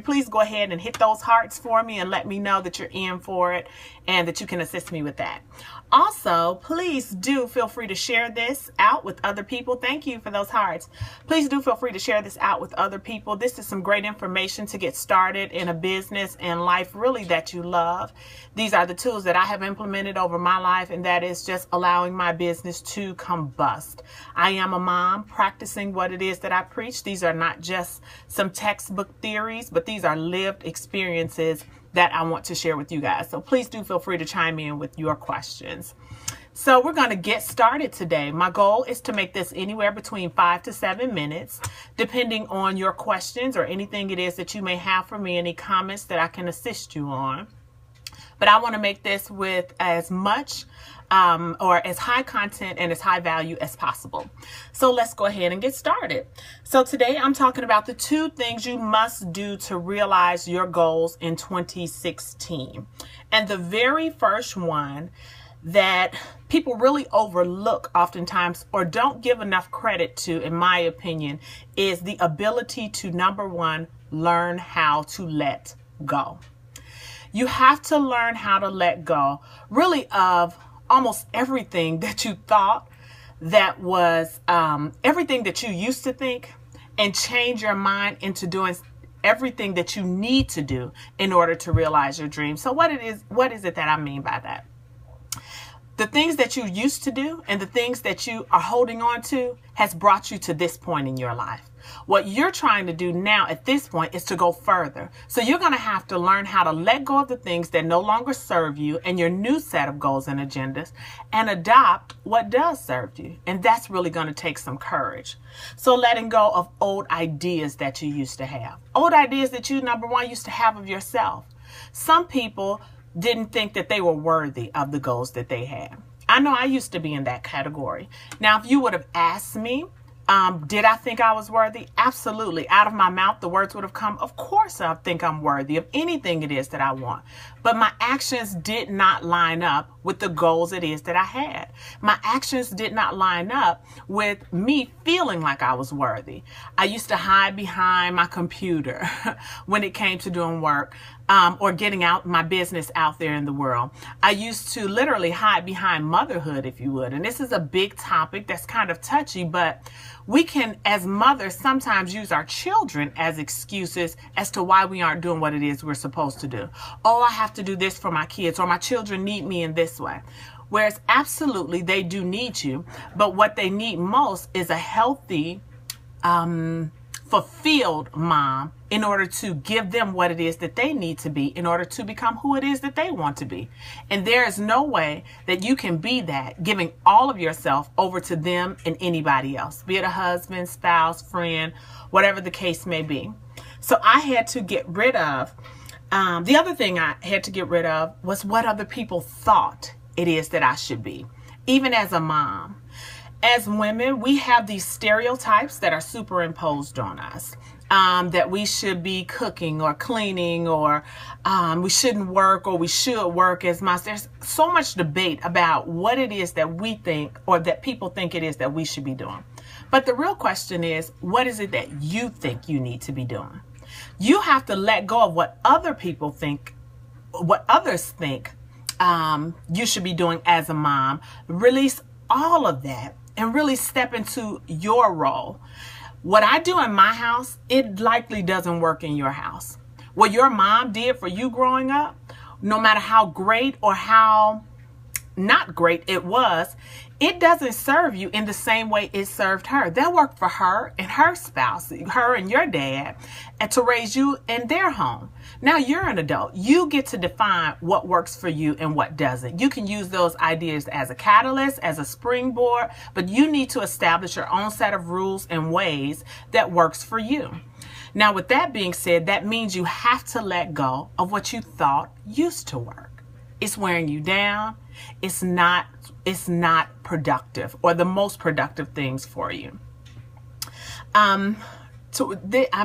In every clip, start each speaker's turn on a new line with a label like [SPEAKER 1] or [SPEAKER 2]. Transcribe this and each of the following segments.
[SPEAKER 1] Please go ahead and hit those hearts for me and let me know that you're in for it and that you can assist me with that. Also, please do feel free to share this out with other people. Thank you for those hearts. Please do feel free to share this out with other people. This is some great information to get started in a business and life really that you love. These are the tools that I have implemented over my life, and that is just allowing my business to combust. I am a mom practicing what it is that I preach. These are not just some textbook theories, but these are lived experiences that I want to share with you guys. So please do feel free to chime in with your questions. So we're going to get started today. My goal is to make this anywhere between 5 to 7 minutes, depending on your questions or anything it is that you may have for me, any comments that I can assist you on. But I want to make this with as much or as high content and as high value as possible. So let's go ahead and get started. So today I'm talking about the 2 things you must do to realize your goals in 2016. And the very first one that people really overlook oftentimes or don't give enough credit to, in my opinion, is the ability to, number one, learn how to let go. You have to learn how to let go, really, of almost everything that you thought that was everything that you used to think, and change your mind into doing everything that you need to do in order to realize your dream. So what is it that I mean by that? The things that you used to do and the things that you are holding on to has brought you to this point in your life. What you're trying to do now at this point is to go further. So you're going to have to learn how to let go of the things that no longer serve you and your new set of goals and agendas, and adopt what does serve you. And that's really going to take some courage. So letting go of old ideas that you used to have. Old ideas that you, number one, used to have of yourself. Some people didn't think that they were worthy of the goals that they had. I know I used to be in that category. Now, if you would have asked me, did I think I was worthy? Absolutely. Out of my mouth, the words would have come, of course I think I'm worthy of anything it is that I want. But my actions did not line up with the goals it is that I had. My actions did not line up with me feeling like I was worthy. I used to hide behind my computer when it came to doing work. Or getting out my business out there in the world. I used to literally hide behind motherhood, if you would. And this is a big topic that's kind of touchy, but we can, as mothers, sometimes use our children as excuses as to why we aren't doing what it is we're supposed to do. Oh, I have to do this for my kids, or my children need me in this way. Whereas absolutely they do need you, but what they need most is a healthy, fulfilled mom in order to give them what it is that they need to be in order to become who it is that they want to be. And there is no way that you can be that giving all of yourself over to them and anybody else, be it a husband, spouse, friend, whatever the case may be. So I had to get rid of, the other thing I had to get rid of was what other people thought it is that I should be, even as a mom. As women, we have these stereotypes that are superimposed on us, that we should be cooking or cleaning, or we shouldn't work, or we should work as moms. There's so much debate about what it is that we think, or that people think it is that we should be doing. But the real question is, what is it that you think you need to be doing? You have to let go of what other people think, what others think you should be doing as a mom. Release all of that and really step into your role. What I do in my house, it likely doesn't work in your house. What your mom did for you growing up, no matter how great or how not great it was, it doesn't serve you in the same way it served her. That worked for her and her spouse, her and your dad, and to raise you in their home. Now you're an adult. You get to define what works for you and what doesn't. You can use those ideas as a catalyst, as a springboard, but you need to establish your own set of rules and ways that works for you. Now, with that being said, that means you have to let go of what you thought used to work. It's wearing you down. It's not productive, or the most productive things for you. I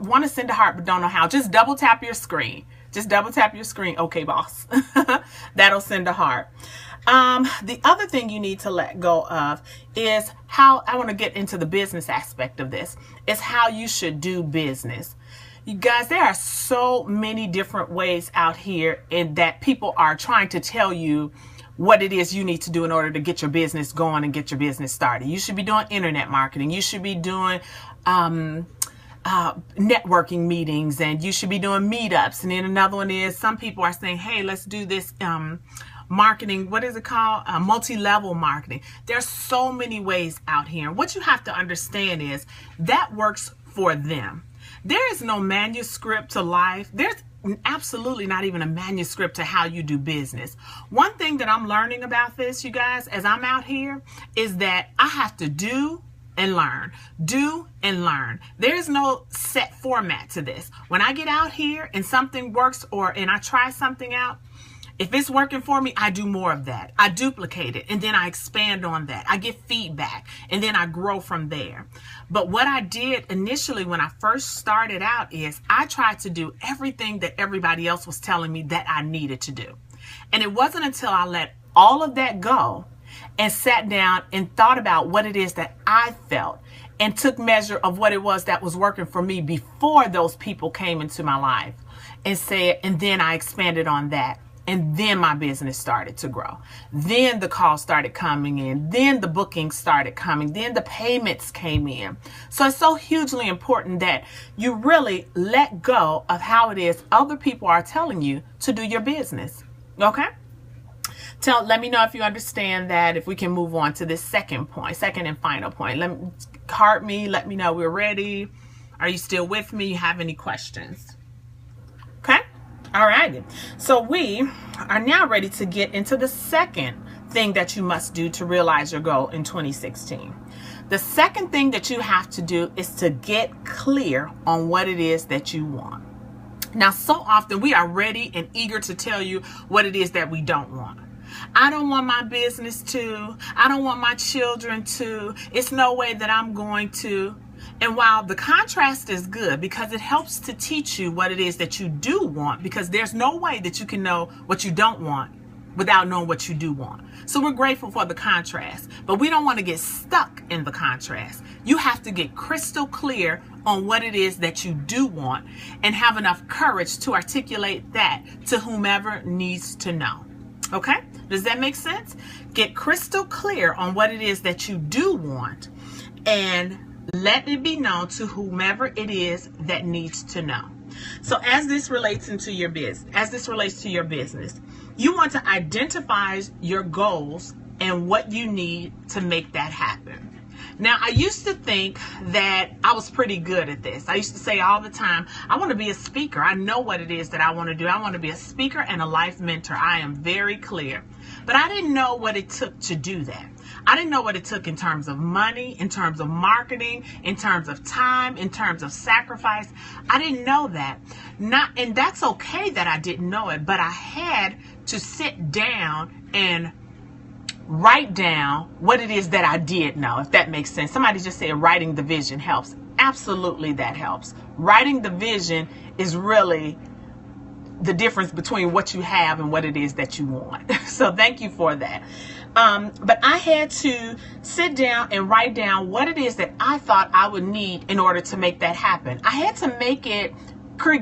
[SPEAKER 1] want to send a heart, but don't know how. Just double tap your screen. Just double tap your screen. Okay, boss. That'll send a heart. The other thing you need to let go of is how, I want to get into the business aspect of this, is how you should do business. You guys, there are so many different ways out here in that people are trying to tell you what it is you need to do in order to get your business going and get your business started. You should be doing internet marketing. You should be doing networking meetings, and you should be doing meetups. And then another one is some people are saying, hey, let's do this marketing. What is it called? Multi-level marketing. There's so many ways out here. What you have to understand is that works for them. There is no manuscript to life. There's absolutely not even a manuscript to how you do business. One thing that I'm learning about this, you guys, as I'm out here, is that I have to do and learn. Do and learn. There's no set format to this. When I get out here and something works and I try something out, if it's working for me, I do more of that. I duplicate it, and then I expand on that. I get feedback, and then I grow from there. But what I did initially when I first started out is I tried to do everything that everybody else was telling me that I needed to do. And it wasn't until I let all of that go and sat down and thought about what it is that I felt and took measure of what it was that was working for me before those people came into my life and then I expanded on that. And then my business started to grow. Then the calls started coming in. Then the bookings started coming. Then the payments came in. So it's so hugely important that you really let go of how it is other people are telling you to do your business. Okay? Let me know if you understand that, if we can move on to this second and final point. Let me know we're ready. Are you still with me? You have any questions? Okay? All right, so we are now ready to get into the second thing that you must do to realize your goal in 2016. The second thing that you have to do is to get clear on what it is that you want. Now, so often we are ready and eager to tell you what it is that we don't want. I don't want my business to. I don't want my children to. It's no way that I'm going to. And while the contrast is good because it helps to teach you what it is that you do want, because there's no way that you can know what you don't want without knowing what you do want. So we're grateful for the contrast, but we don't want to get stuck in the contrast. You have to get crystal clear on what it is that you do want and have enough courage to articulate that to whomever needs to know. Okay? Does that make sense? Get crystal clear on what it is that you do want and let it be known to whomever it is that needs to know. So as this relates to your business, you want to identify your goals and what you need to make that happen. Now, I used to think that I was pretty good at this. I used to say all the time, I want to be a speaker. I know what it is that I want to do. I want to be a speaker and a life mentor. I am very clear. But I didn't know what it took to do that. I didn't know what it took in terms of money, in terms of marketing, in terms of time, in terms of sacrifice. I didn't know that. And that's okay that I didn't know it, but I had to sit down and write down what it is that I did know, if that makes sense. Somebody just said writing the vision helps. Absolutely, that helps. Writing the vision is really the difference between what you have and what it is that you want. So thank you for that. But I had to sit down and write down what it is that I thought I would need in order to make that happen. I had to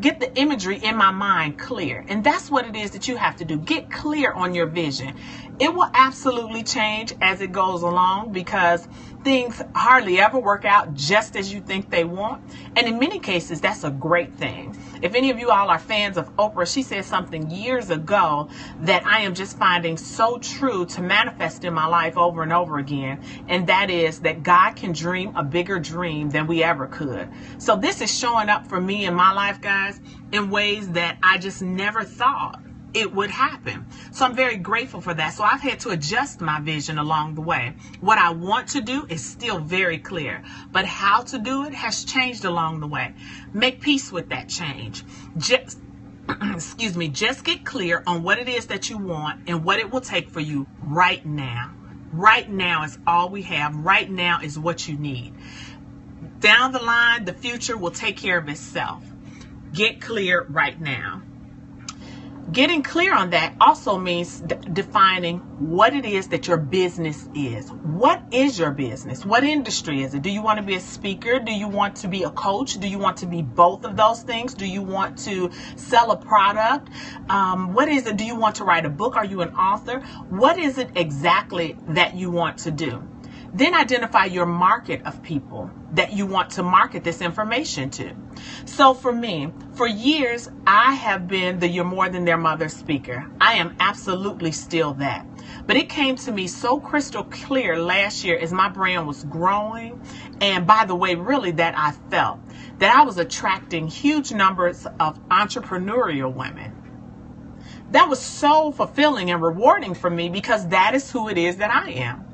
[SPEAKER 1] get the imagery in my mind clear. And that's what it is that you have to do. Get clear on your vision. It will absolutely change as it goes along because things hardly ever work out just as you think they want. And in many cases, that's a great thing. If any of you all are fans of Oprah, she said something years ago that I am just finding so true to manifest in my life over and over again. And that is that God can dream a bigger dream than we ever could. So this is showing up for me in my life, guys, in ways that I just never thought it would happen. So I'm very grateful for that. So I've had to adjust my vision along the way. What I want to do is still very clear, but how to do it has changed along the way. Make peace with that change. Just get clear on what it is that you want and what it will take for you right now. Right now is all we have. Right now is what you need. Down the line, the future will take care of itself. Get clear right now. Getting clear on that also means defining what it is that your business is. What is your business? What industry is it? Do you want to be a speaker? Do you want to be a coach? Do you want to be both of those things? Do you want to sell a product? What is it? Do you want to write a book? Are you an author? What is it exactly that you want to do? Then identify your market of people that you want to market this information to. So for me, for years, I have been the You're More Than Their Mother speaker. I am absolutely still that. But it came to me so crystal clear last year as my brand was growing. And by the way, really that I felt that I was attracting huge numbers of entrepreneurial women. That was so fulfilling and rewarding for me because that is who it is that I am.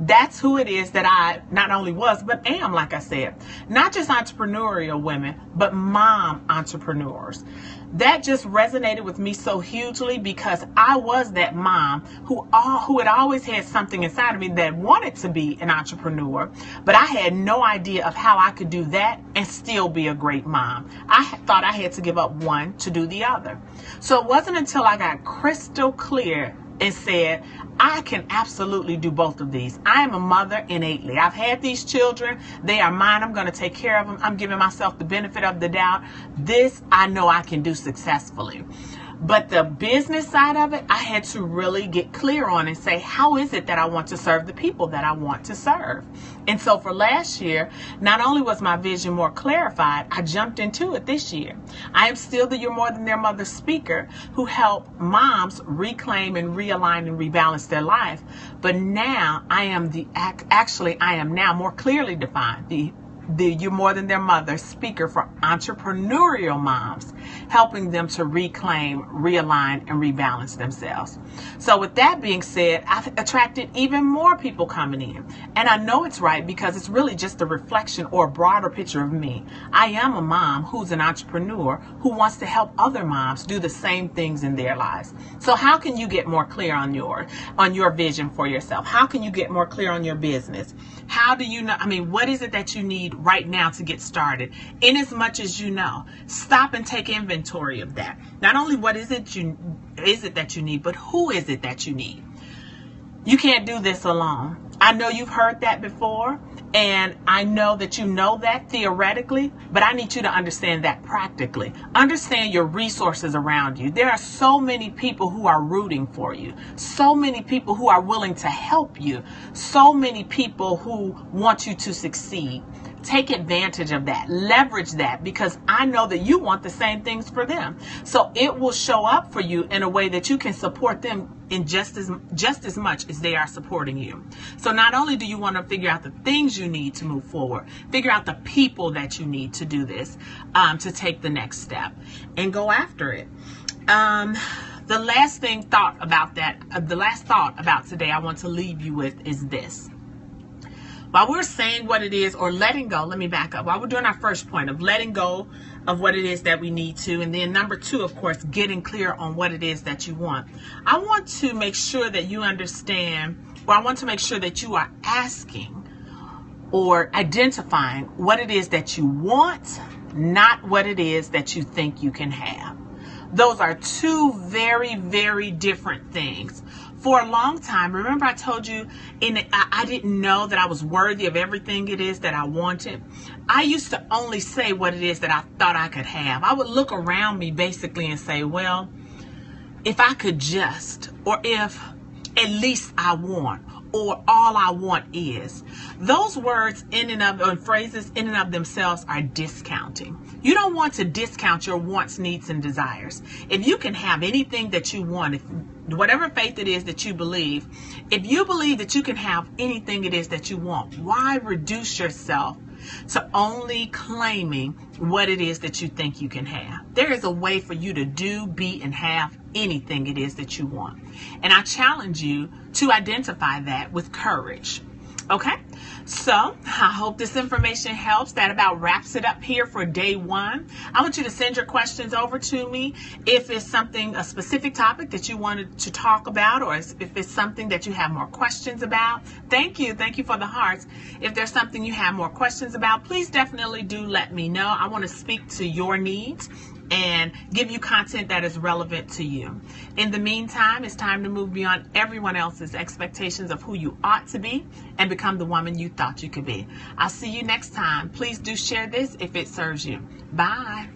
[SPEAKER 1] That's who it is that I not only was, but am, like I said. Not just entrepreneurial women, but mom entrepreneurs. That just resonated with me so hugely because I was that mom who had always had something inside of me that wanted to be an entrepreneur, but I had no idea of how I could do that and still be a great mom. I thought I had to give up one to do the other. So it wasn't until I got crystal clear and said, I can absolutely do both of these. I am a mother innately. I've had these children. They are mine. I'm going to take care of them. I'm giving myself the benefit of the doubt. This I know I can do successfully. But the business side of it, I had to really get clear on and say, how is it that I want to serve the people that I want to serve? And so for last year, not only was my vision more clarified, I jumped into it this year. I am still the You're More Than Their Mother speaker who help moms reclaim and realign and rebalance their life. But now I am I am now more clearly defined, the You're More Than Their Mother speaker for entrepreneurial moms, helping them to reclaim, realign, and rebalance themselves. So with that being said, I've attracted even more people coming in. And I know it's right because it's really just a reflection or a broader picture of me. I am a mom who's an entrepreneur who wants to help other moms do the same things in their lives. So how can you get more clear on your vision for yourself? How can you get more clear on your business? How do you know? What is it that you need right now to get started? In as much as you know, stop and take inventory of that. Not only what is it that you need, but who is it that you need? You can't do this alone. I know you've heard that before, and I know that you know that theoretically, but I need you to understand that practically. Understand your resources around you. There are so many people who are rooting for you, so many people who are willing to help you, so many people who want you to succeed. Take advantage of that. Leverage that, because I know that you want the same things for them. So it will show up for you in a way that you can support them in just as much as they are supporting you. So not only do you want to figure out the things you need to move forward, figure out the people that you need to do this, to take the next step and go after it. The last thought about today I want to leave you with is this. While we're saying what it is, or letting go, let me back up. While we're doing our first point of letting go of what it is that we need to, and then number 2, of course, getting clear on what it is that you want. I want to make sure that you understand, or I want to make sure that you are asking or identifying what it is that you want, not what it is that you think you can have. Those are two very, very different things. For a long time, remember I told you I didn't know that I was worthy of everything it is that I wanted. I used to only say what it is that I thought I could have. I would look around me basically and say, well, if I could just, or if at least I want, or all I want is. Those words or phrases in and of themselves are discounting. You don't want to discount your wants, needs, and desires. If you can have anything that you want, whatever faith it is that you believe, if you believe that you can have anything it is that you want, why reduce yourself to only claiming what it is that you think you can have? There is a way for you to do, be, and have anything it is that you want. And I challenge you to identify that with courage. Okay, so I hope this information helps. That about wraps it up here for day 1. I want you to send your questions over to me if it's a specific topic that you wanted to talk about, or if it's something that you have more questions about. Thank you for the hearts. If there's something you have more questions about, please definitely do let me know. I want to speak to your needs and give you content that is relevant to you. In the meantime, it's time to move beyond everyone else's expectations of who you ought to be and become the woman you thought you could be. I'll see you next time. Please do share this if it serves you. Bye.